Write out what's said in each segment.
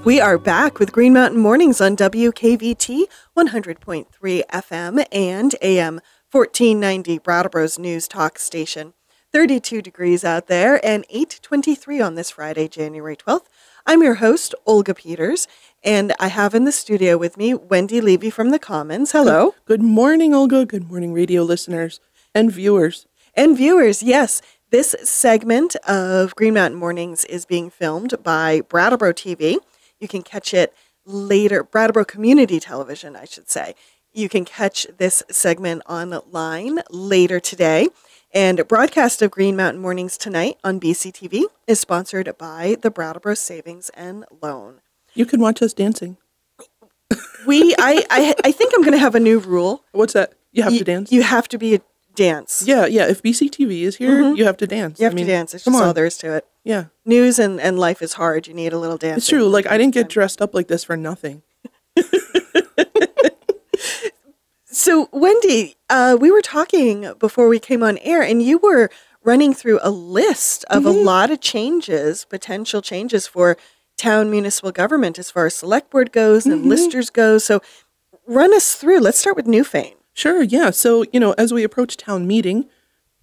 We are back with Green Mountain Mornings on WKVT 100.3 FM and AM 1490, Brattleboro's news talk station. 32 degrees out there and 8:23 on this Friday, January 12th. I'm your host, Olga Peters, and I have in the studio with me Wendy Levy from the Commons. Hello. Good morning, Olga. Good morning, radio listeners and viewers. And viewers, yes. This segment of Green Mountain Mornings is being filmed by Brattleboro TV. You can catch it later, Brattleboro Community Television, I should say. You can catch this segment online later today. And a broadcast of Green Mountain Mornings tonight on BCTV is sponsored by the Brattleboro Savings and Loan. You can watch us dancing. I think I'm going to have a new rule. What's that? You have to dance? You have to be a dance. Yeah. If BCTV is here, you have to dance. You have to dance. It's just all there is to it. Yeah. News and life is hard. You need a little dance. It's true. Like, I didn't get dressed up like this for nothing. So, Wendy, we were talking before we came on air, and you were running through a list of a lot of changes, potential changes for town municipal government as far as select board goes and listers go. So, run us through. Let's start with Newfane. Sure, yeah. So, as we approach town meeting,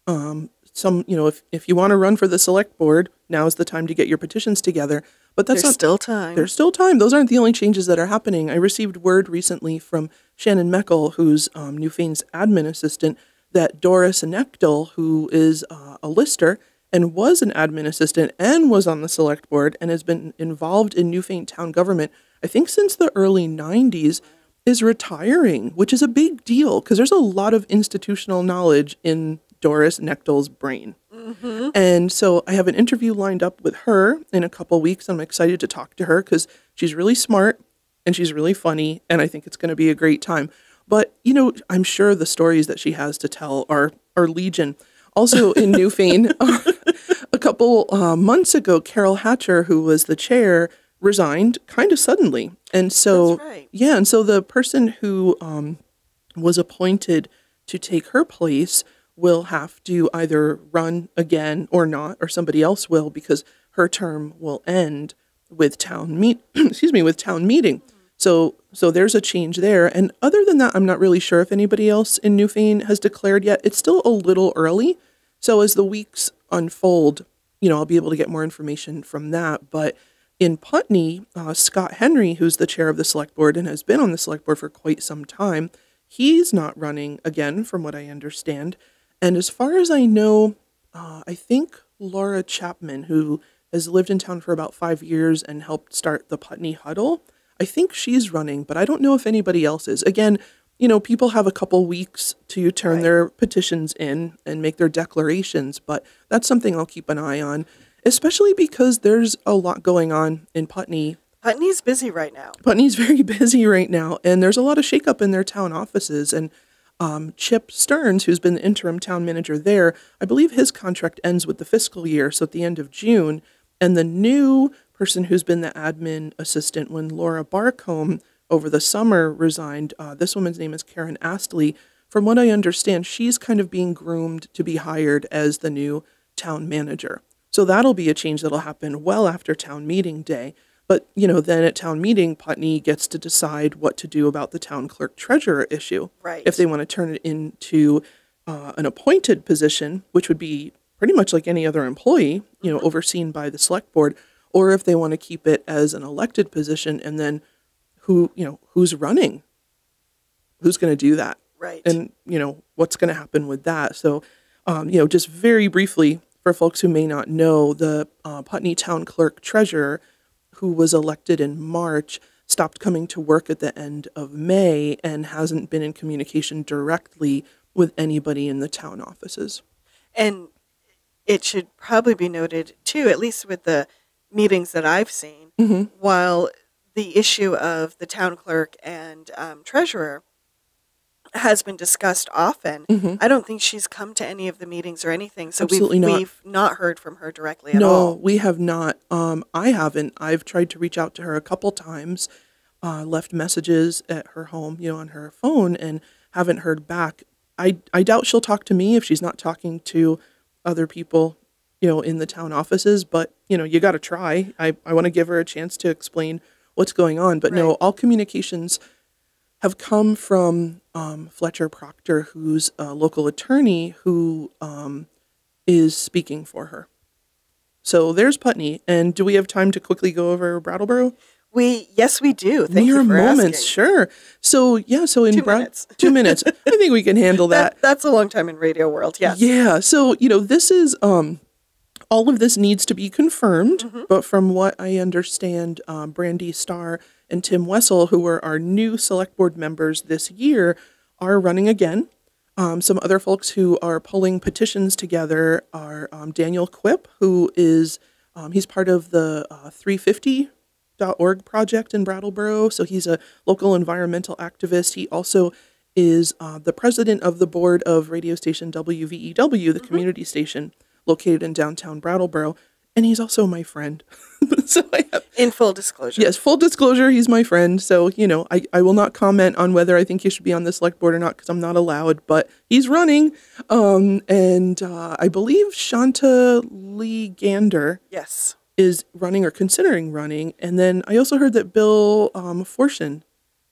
if you want to run for the select board, now is the time to get your petitions together. But there's still time. There's still time. Those aren't the only changes that are happening. I received word recently from Shannon Meckel, who's Newfane's admin assistant, that Doris Nechtel, who is a lister and was an admin assistant and was on the select board and has been involved in Newfane town government, I think since the early 90s, is retiring, which is a big deal because there's a lot of institutional knowledge in Doris Nechtel's brain. And so I have an interview lined up with her in a couple weeks. I'm excited to talk to her because she's really smart and she's really funny, and I think it's going to be a great time. But, I'm sure the stories that she has to tell are legion. Also in Newfane, a couple months ago, Carol Hatcher, who was the chair, resigned kind of suddenly. And so, That's right. Yeah, and so the person who was appointed to take her place will have to either run again or not, or somebody else will, because her term will end with town meeting. So there's a change there. And other than that, I'm not really sure if anybody else in Newfane has declared yet. It's still a little early. So as the weeks unfold, I'll be able to get more information from that. But in Putney, Scott Henry, who's the chair of the select board and has been on the select board for quite some time, he's not running again, from what I understand. And as far as I know, I think Laura Chapman, who has lived in town for about 5 years and helped start the Putney Huddle, I think she's running, but I don't know if anybody else is. Again, people have a couple weeks to turn their petitions in and make their declarations, but that's something I'll keep an eye on, especially because there's a lot going on in Putney. Putney's busy right now. Putney's very busy right now, and there's a lot of shakeup in their town offices. And Chip Stearns, who's been the interim town manager there, I believe his contract ends with the fiscal year, so at the end of June. And the new person who's been the admin assistant when Laura Barcombe over the summer resigned, this woman's name is Karen Astley. From what I understand, she's kind of being groomed to be hired as the new town manager. So that'll be a change that'll happen well after town meeting day. But, then at town meeting, Putney gets to decide what to do about the town clerk treasurer issue. Right. If they want to turn it into an appointed position, which would be pretty much like any other employee, overseen by the select board, or if they want to keep it as an elected position, and then who's running? Who's going to do that? Right. And, what's going to happen with that? So, just very briefly, for folks who may not know, the Putney Town Clerk treasurer, who was elected in March, stopped coming to work at the end of May and hasn't been in communication directly with anybody in the town offices. And it should probably be noted, too, at least with the meetings that I've seen, while the issue of the town clerk and treasurer has been discussed often. Mhm. I don't think she's come to any of the meetings or anything, so Absolutely not. we've not heard from her directly at No, all. we have not. I haven't. I've tried to reach out to her a couple times, left messages at her home, on her phone, and haven't heard back. I doubt she'll talk to me if she's not talking to other people, in the town offices, but, you got to try. I want to give her a chance to explain what's going on. But no, Right. all communications have come from Fletcher Proctor, who's a local attorney who is speaking for her. So there's Putney. And do we have time to quickly go over Brattleboro? Yes, we do. Thank Mere you for moments, asking. sure. So so in 2 minutes. 2 minutes. I think we can handle that. That's a long time in radio world, yes. Yeah. So, this is all of this needs to be confirmed, Mm-hmm. but from what I understand, Brandy Starr and Tim Wessel, who were our new select board members this year, are running again. Some other folks who are pulling petitions together are Daniel Quip, who is he's part of the 350.org project in Brattleboro, so he's a local environmental activist. He also is the president of the board of radio station WVEW, the community station located in downtown Brattleboro, and he's also my friend. So I have, In full disclosure. yes, full disclosure, he's my friend. So, I will not comment on whether I think he should be on the select board or not because I'm not allowed, but he's running. And I believe Shanta Lee Gander Yes. is running or considering running. And then I also heard that Bill Fortune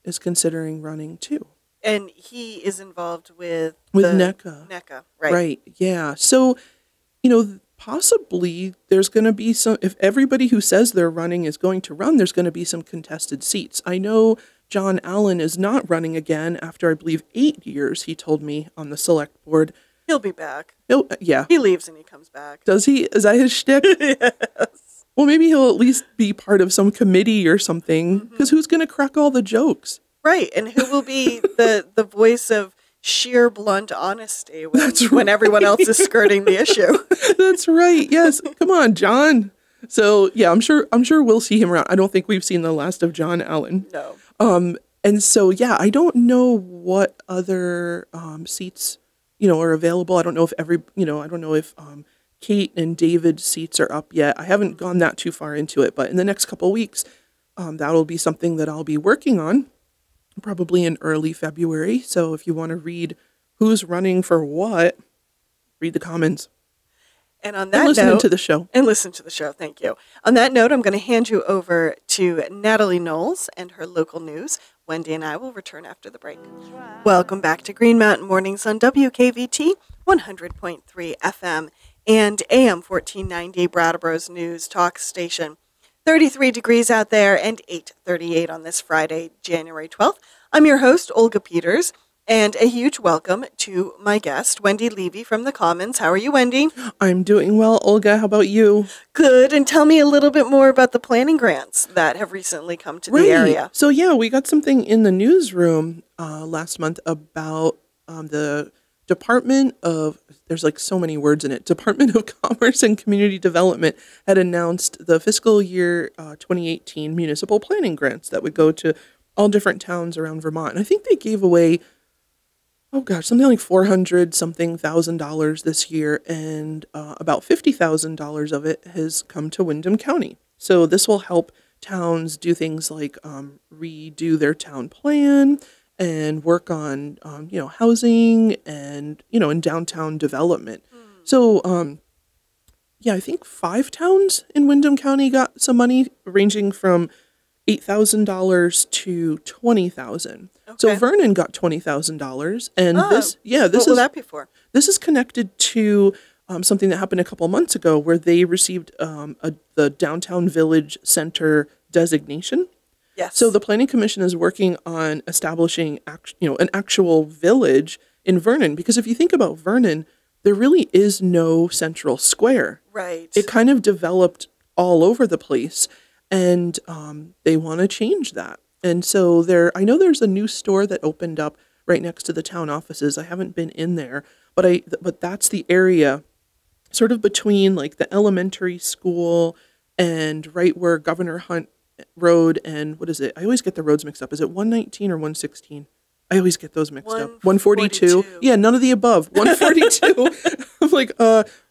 is considering running too. And he is involved with With the NECA. NECA, right. Right, yeah. So, possibly there's going to be some, if everybody who says they're running is going to run, there's going to be some contested seats. I know John Allen is not running again after, I believe, 8 years, he told me, on the select board. He'll be back. Yeah. He leaves and he comes back. Does he? Is that his shtick? Yes. Well, maybe he'll at least be part of some committee or something, because who's going to crack all the jokes? Right. And who will be the voice of sheer blunt honesty when, That's when everyone else is skirting the issue? That's right. Yes. Come on, John. So yeah, I'm sure we'll see him around. I don't think we've seen the last of John Allen. No. And so yeah, I don't know what other seats are available. I don't know if I don't know if Kate and David's seats are up yet. I haven't gone that too far into it, but in the next couple weeks, that'll be something that I'll be working on, probably in early February. So if you want to read who's running for what, read the comments. And on that And listen note, to the show. And listen to the show. Thank you. On that note, I'm going to hand you over to Natalie Knowles and her local news. Wendy and I will return after the break. Welcome back to Green Mountain Mornings on WKVT 100.3 FM and AM 1490, Brattleboro's news talk station. 33 degrees out there and 8:38 on this Friday, January 12th. I'm your host, Olga Peters, and a huge welcome to my guest, Wendy Levy from the Commons. How are you, Wendy? I'm doing well, Olga. How about you? Good. And tell me a little bit more about the planning grants that have recently come to the area. So yeah, we got something in the newsroom last month about the Department of, there's like so many words in it, Department of Commerce and Community Development had announced the fiscal year 2018 municipal planning grants that would go to all different towns around Vermont. And I think they gave away, something like $400,000 this year, and about $50,000 of it has come to Windham County. So this will help towns do things like redo their town plan and work on, housing and, and downtown development. So, I think 5 towns in Windham County got some money ranging from $8,000 to $20,000. Okay. So Vernon got $20,000, and what will that be for? this is connected to something that happened a couple months ago where they received the Downtown Village Center designation. Yes. So the Planning Commission is working on establishing an actual village in Vernon, because if you think about Vernon, there really is no central square. Right. It kind of developed all over the place, and they want to change that. And so I know there's a new store that opened up right next to the town offices. I haven't been in there, but that's the area sort of between like the elementary school and right where Governor Hunt Road and what is it? I always get the roads mixed up. Is it 119 or 116? I always get those mixed up. 142. Yeah, none of the above. 142. I'm like,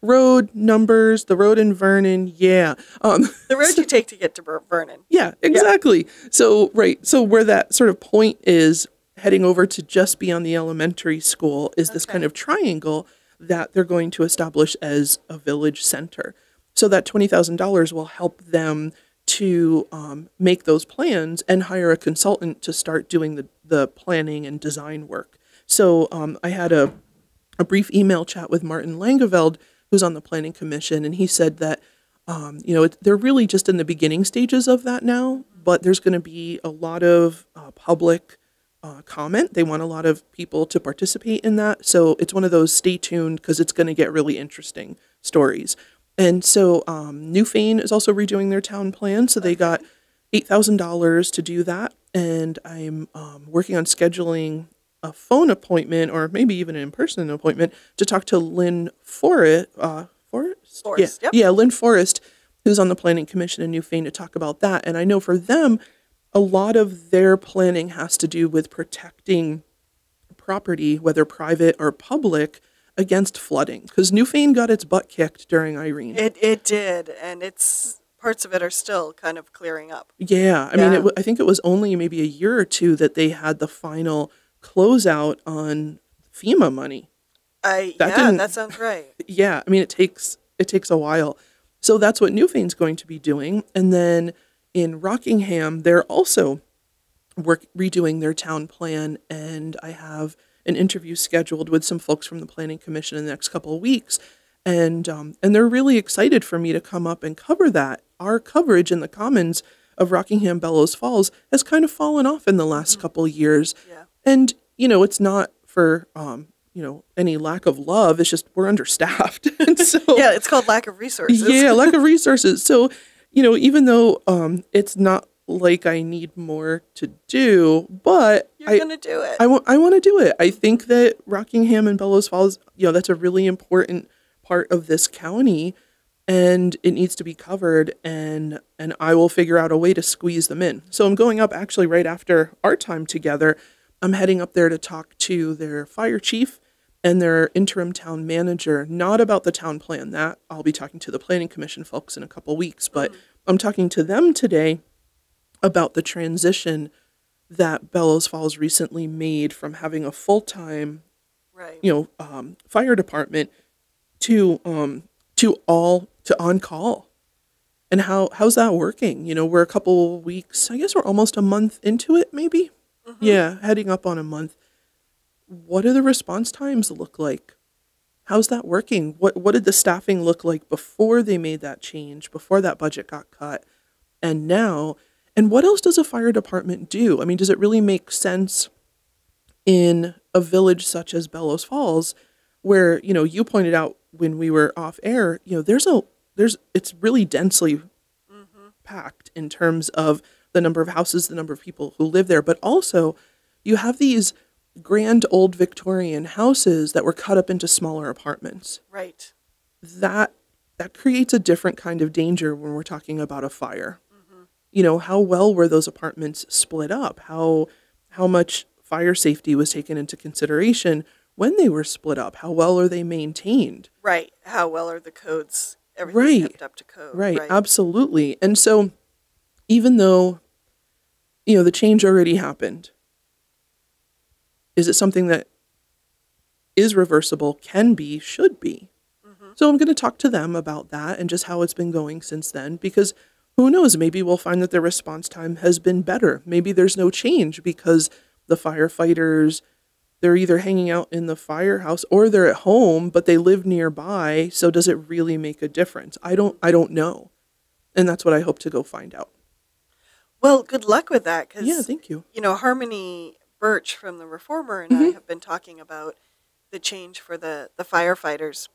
road numbers, the road in Vernon. Yeah. The road you take to get to Vernon. Yeah, exactly. Yeah. So, right. So where that sort of point is heading over to just beyond the elementary school is this kind of triangle that they're going to establish as a village center. So that $20,000 will help them to make those plans and hire a consultant to start doing the planning and design work. So I had a brief email chat with Martin Langeveld, who's on the Planning Commission, and he said that, they're really just in the beginning stages of that now, but there's going to be a lot of public comment. They want a lot of people to participate in that. So it's one of those stay tuned because it's going to get really interesting stories. And so Newfane is also redoing their town plan. So they got $8,000 to do that. And I'm working on scheduling a phone appointment or maybe even an in-person appointment to talk to Lynn Forrest. Yeah, Lynn Forrest, who's on the Planning Commission in Newfane, to talk about that. And I know for them, a lot of their planning has to do with protecting property, whether private or public, against flooding, because Newfane got its butt kicked during Irene. It did, and parts of it are still kind of clearing up. Yeah, I mean, I think it was only maybe a year or two that they had the final closeout on FEMA money. That sounds right. Yeah, I mean, it takes a while. So that's what Newfane's going to be doing, and then in Rockingham, they're also redoing their town plan, and I have an interview scheduled with some folks from the Planning Commission in the next couple of weeks. And they're really excited for me to come up and cover that. Our coverage in the Commons of Rockingham Bellows Falls has kind of fallen off in the last couple of years. Yeah. And, it's not for, any lack of love. It's just we're understaffed. And so, yeah, it's called lack of resources. Yeah, lack of resources. So, even though it's not like I need more to do, but you're going to do it. I want to do it. I think that Rockingham and Bellows Falls, that's a really important part of this county, and it needs to be covered, and I will figure out a way to squeeze them in. So I'm going up actually right after our time together. I'm heading up there to talk to their fire chief and their interim town manager, not about the town plan. That I'll be talking to the Planning Commission folks in a couple weeks, but I'm talking to them today about the transition that Bellows Falls recently made from having a full-time, fire department to on-call. And how's that working? We're a couple weeks, I guess we're almost a month into it, maybe? Mm-hmm. Yeah, heading up on a month. What do the response times look like? How's that working? What did the staffing look like before they made that change, before that budget got cut, and now? And what else does a fire department do? I mean, does it really make sense in a village such as Bellows Falls, where, you pointed out when we were off air, it's really densely packed in terms of the number of houses, the number of people who live there, but also you have these grand old Victorian houses that were cut up into smaller apartments. Right. That creates a different kind of danger when we're talking about a fire. How well were those apartments split up? How much fire safety was taken into consideration when they were split up? How well are they maintained? Right. How well are the codes, everything kept up to code? Right, absolutely. And so even though, the change already happened, is it something that is reversible, can be, should be? So I'm going to talk to them about that and just how it's been going since then, because who knows, maybe we'll find that their response time has been better. Maybe there's no change because the firefighters, they're either hanging out in the firehouse or they're at home, but they live nearby. So does it really make a difference? I don't know. And that's what I hope to go find out. Well, good luck with that. Yeah, thank you. Harmony Birch from the Reformer and I have been talking about the change for the firefighters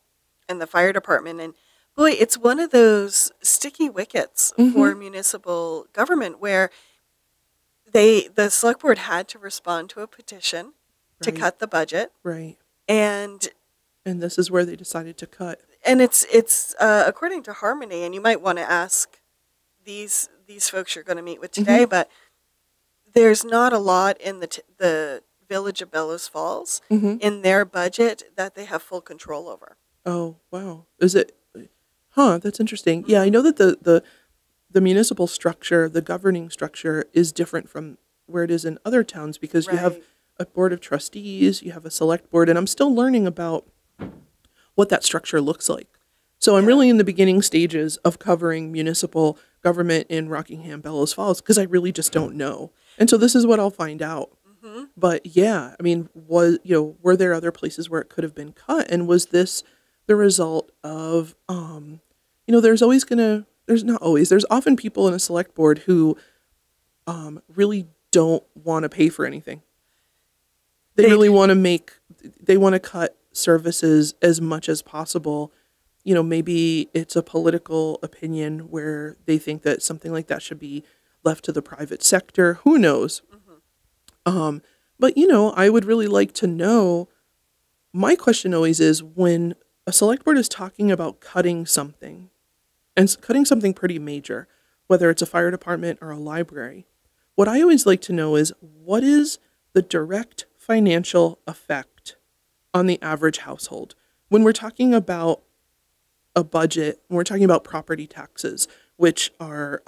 and the fire department. And boy, it's one of those sticky wickets for municipal government where the select board had to respond to a petition to cut the budget. Right. And this is where they decided to cut. And it's according to Harmony, and you might want to ask these folks you're going to meet with today, but there's not a lot in the Village of Bellows Falls in their budget that they have full control over. Oh, wow. Is it? Huh, that's interesting. Yeah, I know that the municipal structure, the governing structure is different from where it is in other towns because you have a board of trustees, you have a select board, and I'm still learning about what that structure looks like. So I'm really in the beginning stages of covering municipal government in Rockingham, Bellows Falls, because I really just don't know. And so this is what I'll find out. But yeah, I mean, were there other places where it could have been cut? And was this the result of, there's often people in a select board who really don't want to pay for anything. They really want to cut services as much as possible. Maybe it's a political opinion where they think that something like that should be left to the private sector. Who knows? But, I would really like to know, my question always is when a select board is talking about cutting something, and cutting something pretty major, whether it's a fire department or a library, what I always like to know is what is the direct financial effect on the average household? When we're talking about a budget, when we're talking about property taxes, which are,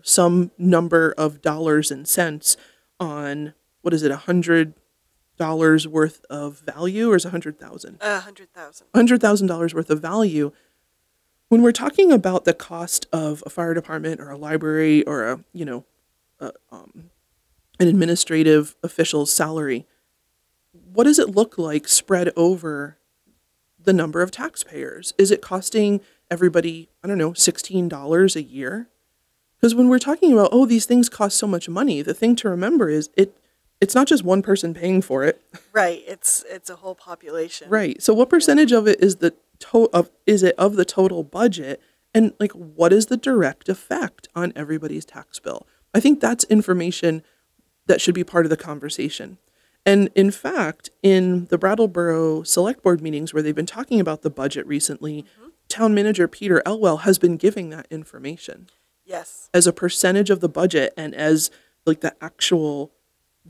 some number of dollars and cents on, what is it, $100 worth of value, or is it $100,000? $100,000. $100,000 worth of value. When we're talking about the cost of a fire department or a library or an administrative official's salary, what does it look like spread over the number of taxpayers? Is it costing everybody, I don't know, $16 a year? Because when we're talking about, these things cost so much money, the thing to remember is it's not just one person paying for it. Right. It's a whole population. Right. So what percentage of it is of the total budget? And what is the direct effect on everybody's tax bill? I think that's information that should be part of the conversation. And in fact, in the Brattleboro Select Board meetings where they've been talking about the budget recently, Town Manager Peter Elwell has been giving that information. Yes. As a percentage of the budget and as the actual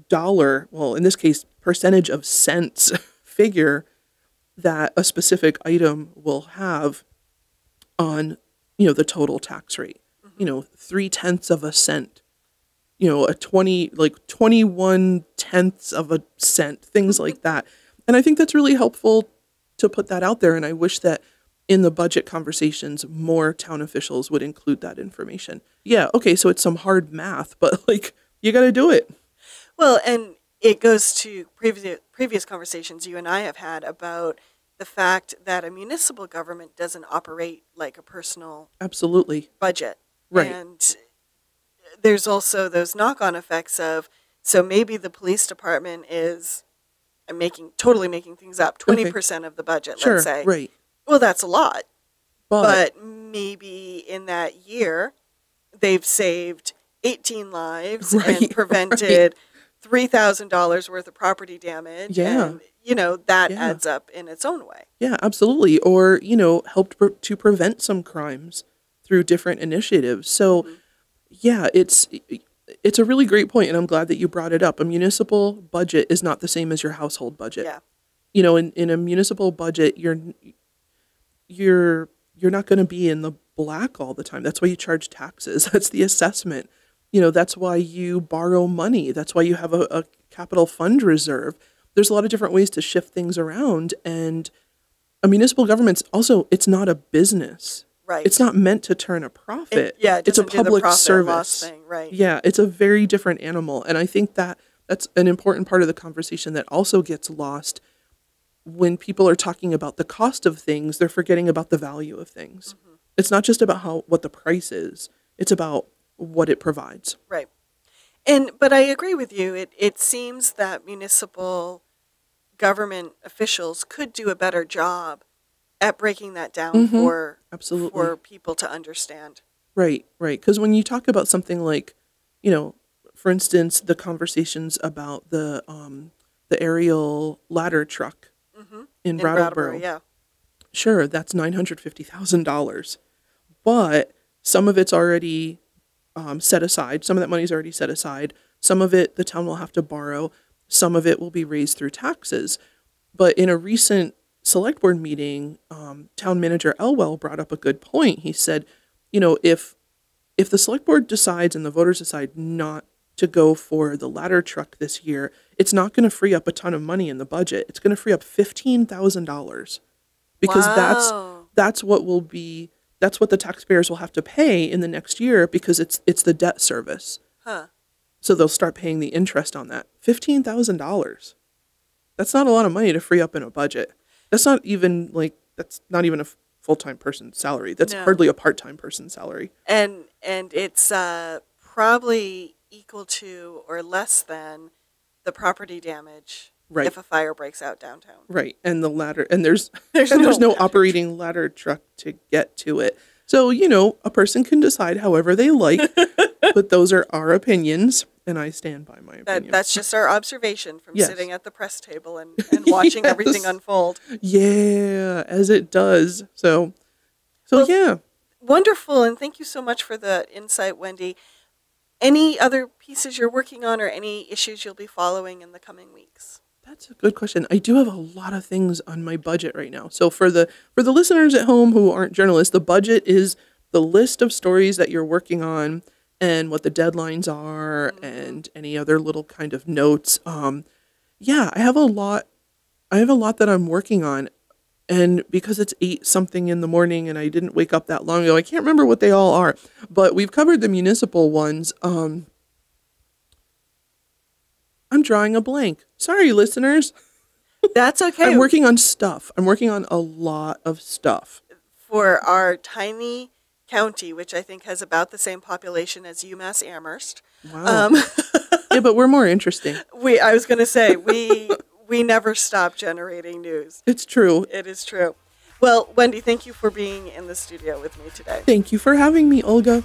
dollar, well, in this case, percentage of cents figure that a specific item will have on, the total tax rate. 0.3 of a cent, a 21 tenths of a cent, things like that. And I think that's really helpful to put that out there. And I wish that in the budget conversations, more town officials would include that information. Yeah, okay, so it's some hard math, but you got to do it. Well, and it goes to previous conversations you and I have had about the fact that a municipal government doesn't operate like a personal budget. Right. And there's also those knock-on effects of, so maybe the police department is totally making things up, 20% of the budget, let's say. Right. Well, that's a lot. But maybe in that year, they've saved 18 lives and prevented $3,000 worth of property damage. Yeah. And, that adds up in its own way. Yeah, absolutely. Or, helped to prevent some crimes through different initiatives. So, yeah, it's a really great point, and I'm glad that you brought it up. A municipal budget is not the same as your household budget. Yeah. In a municipal budget, you're not going to be in the black all the time. That's why you charge taxes. That's the assessment. That's why you borrow money. That's why you have a capital fund reserve. There's a lot of different ways to shift things around. And a municipal government's also, it's not a business. Right. It's not meant to turn a profit. It's a public service. Thing, right. Yeah, it's a very different animal. And I think that's an important part of the conversation that also gets lost. When people are talking about the cost of things, they're forgetting about the value of things. It's not just about what the price is. It's about what it provides. Right. But I agree with you. It seems that municipal government officials could do a better job at breaking that down for people to understand. Right. Because when you talk about something like, for instance, the conversations about the aerial ladder truck in Brattleboro. Yeah. Sure, that's $950,000. But some of it's already set aside. Some of that money is already set aside. Some of it the town will have to borrow. Some of it will be raised through taxes. But in a recent select board meeting, town manager Elwell brought up a good point. He said, if the select board decides and the voters decide not to go for the ladder truck this year, it's not going to free up a ton of money in the budget. It's going to free up $15,000 because that's what the taxpayers will have to pay in the next year because it's the debt service. Huh. So they'll start paying the interest on that. $15,000. That's not a lot of money to free up in a budget. That's not even a full-time person's salary. That's hardly a part-time person's salary. And it's probably equal to or less than the property damage if a fire breaks out downtown. Right. And the ladder, and there's no operating ladder truck to get to it. So, a person can decide however they like, but those are our opinions, and I stand by my opinion. That's just our observation from sitting at the press table and watching everything unfold. Yeah, as it does. So yeah. Wonderful, and thank you so much for the insight, Wendy. Any other pieces you're working on or any issues you'll be following in the coming weeks? That's a good question. I do have a lot of things on my budget right now. So for the listeners at home who aren't journalists, the budget is the list of stories that you're working on and what the deadlines are and any other little kind of notes. I have a lot that I'm working on. And because it's 8-something in the morning and I didn't wake up that long ago, I can't remember what they all are. But we've covered the municipal ones. I'm drawing a blank. Sorry, listeners. That's okay. I'm working on stuff. I'm working on a lot of stuff. For our tiny county, which I think has about the same population as UMass Amherst. Wow. Yeah, but we're more interesting. I was going to say, we never stop generating news. It's true. It is true. Well, Wendy, thank you for being in the studio with me today. Thank you for having me, Olga.